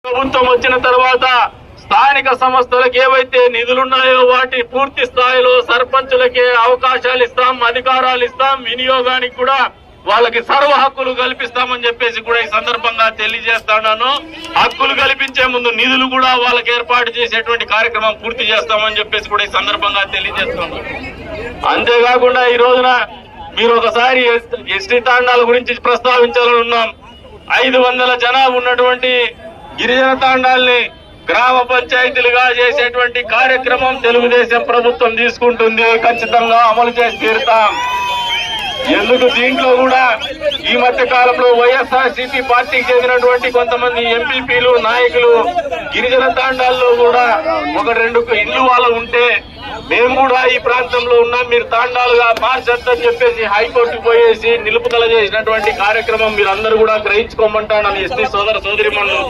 ప్రభుత్వం వచ్చిన తర్వాత స్థానిక సంస్థలకు ఏవైతే నిధులున్నాయో వాటి పూర్తి స్థాయిలో సర్పంచులకే అవకాశాలు ఇస్తాం, అధికారాలు ఇస్తాం, వినియోగానికి కూడా వాళ్ళకి సర్వ హక్కులు కల్పిస్తామని చెప్పేసి కూడా ఈ సందర్భంగా తెలియజేస్తున్నాను. హక్కులు కల్పించే ముందు నిధులు కూడా వాళ్ళకి ఏర్పాటు చేసేటువంటి కార్యక్రమం పూర్తి చేస్తామని చెప్పేసి కూడా ఈ సందర్భంగా తెలియజేస్తున్నాను. అంతేకాకుండా ఈ రోజున మీరు ఒకసారి ఎస్టీ తాండాల గురించి ప్రస్తావించాలని ఉన్నాం. 500 జనాభా ఉన్నటువంటి గిరిజన తాండాల్ని గ్రామ పంచాయతీలుగా చేసేటువంటి కార్యక్రమం తెలుగుదేశం ప్రభుత్వం తీసుకుంటుంది. ఖచ్చితంగా అమలు చేసి తీరుతాం. ఎందుకు దీంట్లో కూడా ఈ మధ్య కాలంలో వైఎస్ఆర్సీపీ పార్టీకి చెందినటువంటి కొంతమంది ఎంపీపీలు నాయకులు గిరిజన తాండాల్లో కూడా 1-2 ఇళ్లు వాళ్ళ ఉంటే మేము కూడా ఈ ప్రాంతంలో ఉన్నాం, మీరు తాండాలుగా మార్చొద్దని చెప్పేసి హైకోర్టుకు పోయేసి నిలుపుదల చేసినటువంటి కార్యక్రమం మీరందరూ కూడా గ్రహించుకోమంటానని ఎస్టీ సోదర సోదరిమణులు